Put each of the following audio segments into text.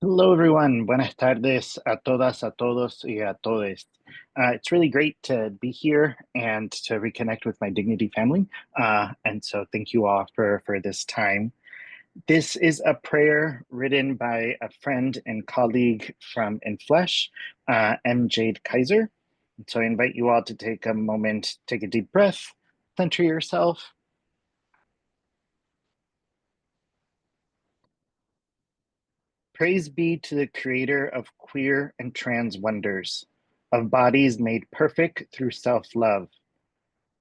Hello, everyone. Buenas tardes a todas, a todos, y a todes. It's really great to be here and to reconnect with my Dignity family. And so thank you all for this time. This is a prayer written by a friend and colleague from In Flesh, M. Jade Kaiser. So I invite you all to take a moment, take a deep breath, center yourself. Praise be to the creator of queer and trans wonders, of bodies made perfect through self-love,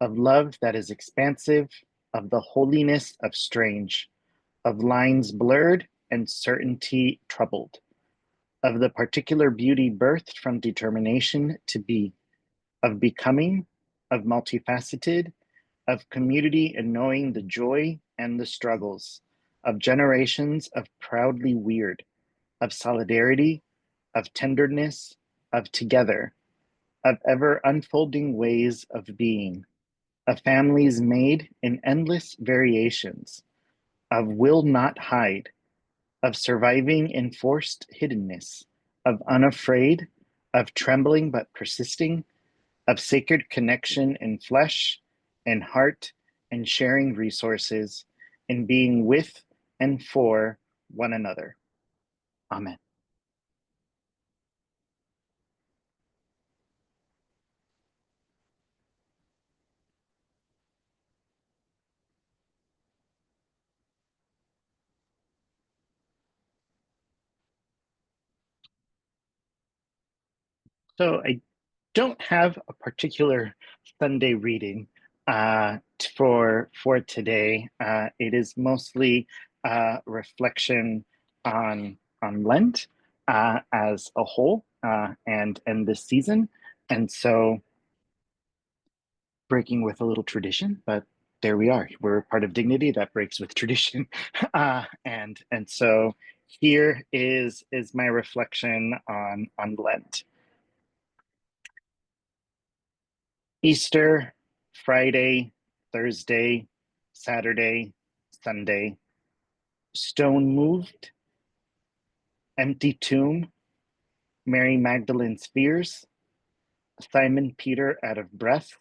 of love that is expansive, of the holiness of strange, of lines blurred and certainty troubled, of the particular beauty birthed from determination to be, of becoming, of multifaceted, of community and knowing the joy and the struggles, of generations of proudly weird, of solidarity, of tenderness, of together, of ever unfolding ways of being, of families made in endless variations, of will not hide, of surviving enforced hiddenness, of unafraid, of trembling but persisting, of sacred connection in flesh and heart and sharing resources, in being with and for one another. Amen. So I don't have a particular Sunday reading for today. It is mostly reflection on Lent as a whole and this season, and so breaking with a little tradition, but there we are. We're part of Dignity that breaks with tradition, and so here is my reflection on Lent. Easter, Friday, Thursday, Saturday, Sunday, stone moved, empty tomb, Mary Magdalene's fears, Simon Peter out of breath,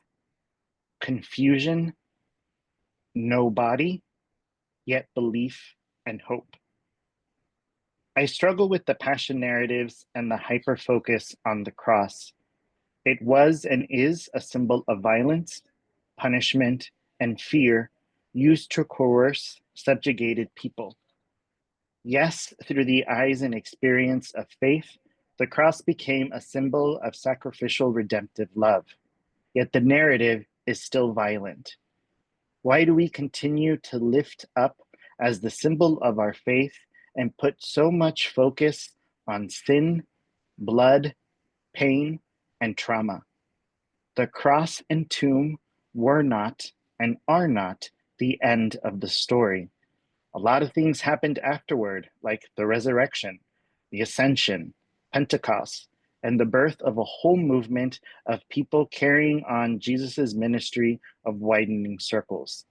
confusion, no body, yet belief and hope. I struggle with the passion narratives and the hyper focus on the cross. It was and is a symbol of violence, punishment, and fear used to coerce subjugated people. Yes, through the eyes and experience of faith, the cross became a symbol of sacrificial redemptive love. Yet the narrative is still violent. Why do we continue to lift up as the symbol of our faith and put so much focus on sin, blood, pain, and trauma? The cross and tomb were not and are not the end of the story. A lot of things happened afterward, like the resurrection, the ascension, Pentecost, and the birth of a whole movement of people carrying on Jesus's ministry of widening circles.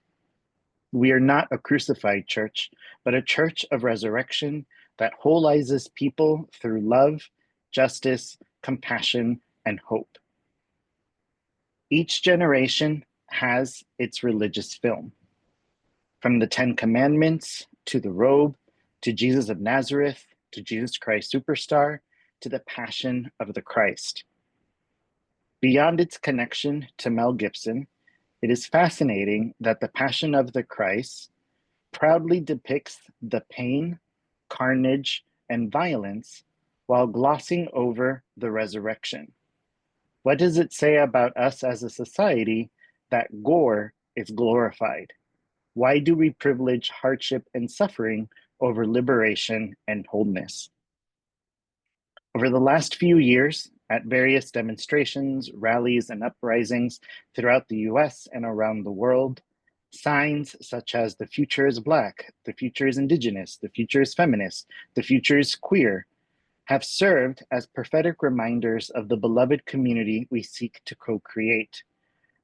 We are not a crucified church, but a church of resurrection that holizes people through love, justice, compassion, and hope. Each generation has its religious film. From the Ten Commandments to the robe, to Jesus of Nazareth, to Jesus Christ Superstar, to the Passion of the Christ. Beyond its connection to Mel Gibson, it is fascinating that the Passion of the Christ proudly depicts the pain, carnage, and violence while glossing over the resurrection. What does it say about us as a society that gore is glorified? Why do we privilege hardship and suffering over liberation and wholeness? Over the last few years, at various demonstrations, rallies, and uprisings throughout the US and around the world, signs such as the future is Black, the future is Indigenous, the future is feminist, the future is queer, have served as prophetic reminders of the beloved community we seek to co-create.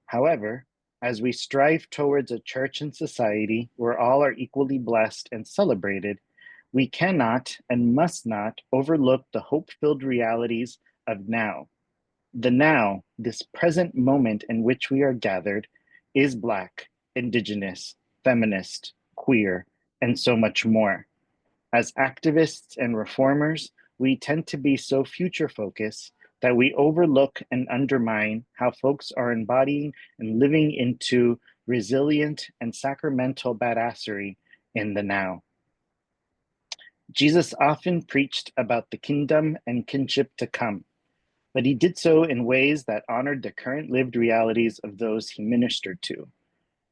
However, as we strive towards a church and society where all are equally blessed and celebrated, We cannot and must not overlook the hope-filled realities of now. The now, this present moment in which we are gathered, is Black, Indigenous, feminist, queer, and so much more. As activists and reformers, we tend to be so future-focused that we overlook and undermine how folks are embodying and living into resilient and sacramental badassery in the now. Jesus often preached about the kingdom and kinship to come, but he did so in ways that honored the current lived realities of those he ministered to.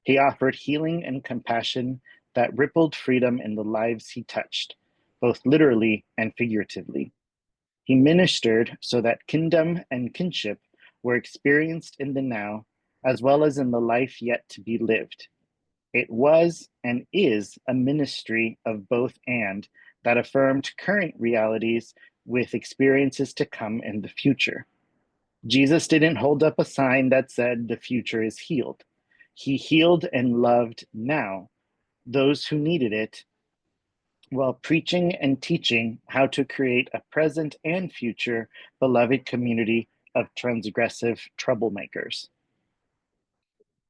He offered healing and compassion that rippled freedom in the lives he touched, both literally and figuratively. He ministered so that kingdom and kinship were experienced in the now, as well as in the life yet to be lived. It was and is a ministry of both and that affirmed current realities with experiences to come in the future. Jesus didn't hold up a sign that said the future is healed. He healed and loved now those who needed it, while preaching and teaching how to create a present and future beloved community of transgressive troublemakers.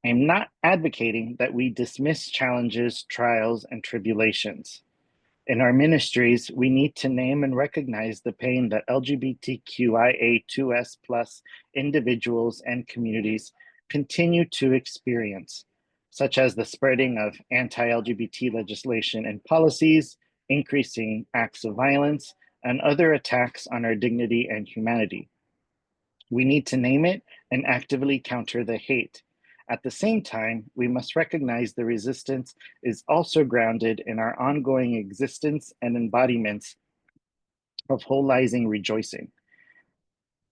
I'm not advocating that we dismiss challenges, trials, and tribulations. In our ministries, we need to name and recognize the pain that LGBTQIA2S plus individuals and communities continue to experience, such as the spreading of anti-LGBT legislation and policies, increasing acts of violence, and other attacks on our dignity and humanity. We need to name it and actively counter the hate. At the same time, we must recognize the resistance is also grounded in our ongoing existence and embodiments of wholizing rejoicing.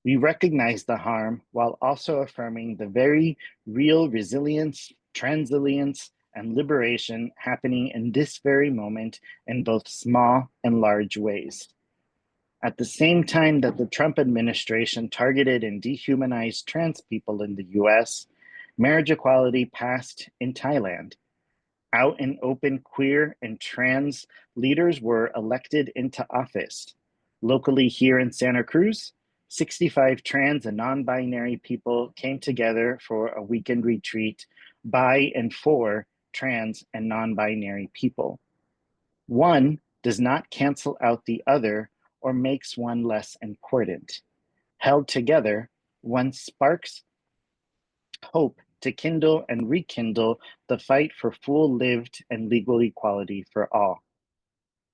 We recognize the harm while also affirming the very real resilience, transilience, and liberation happening in this very moment in both small and large ways. At the same time that the Trump administration targeted and dehumanized trans people in the US, marriage equality passed in Thailand. Out and open queer and trans leaders were elected into office. Locally here in Santa Cruz, 65 trans and non-binary people came together for a weekend retreat by and for trans and non-binary people. One does not cancel out the other or makes one less important. Held together, one sparks hope to kindle and rekindle the fight for full lived and legal equality for all.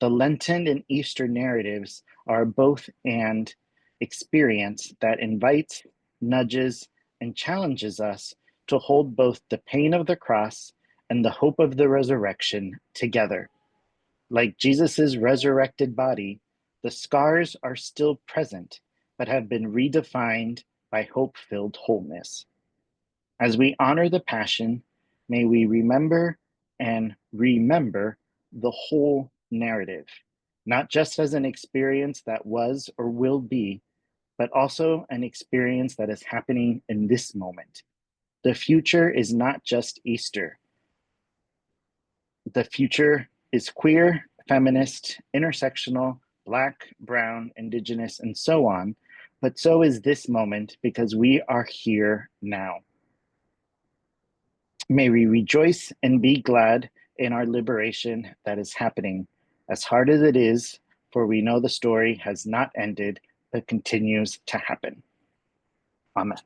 The Lenten and Easter narratives are both and experience that invites, nudges, and challenges us to hold both the pain of the cross and the hope of the resurrection together. Like Jesus's resurrected body, the scars are still present, but have been redefined by hope-filled wholeness. As we honor the Passion, may we remember and remember the whole narrative, not just as an experience that was or will be, but also an experience that is happening in this moment. The future is not just Easter. The future is queer, feminist, intersectional, Black, brown, Indigenous, and so on, but so is this moment because we are here now. May we rejoice and be glad in our liberation that is happening, as hard as it is, for we know the story has not ended, but continues to happen. Amen.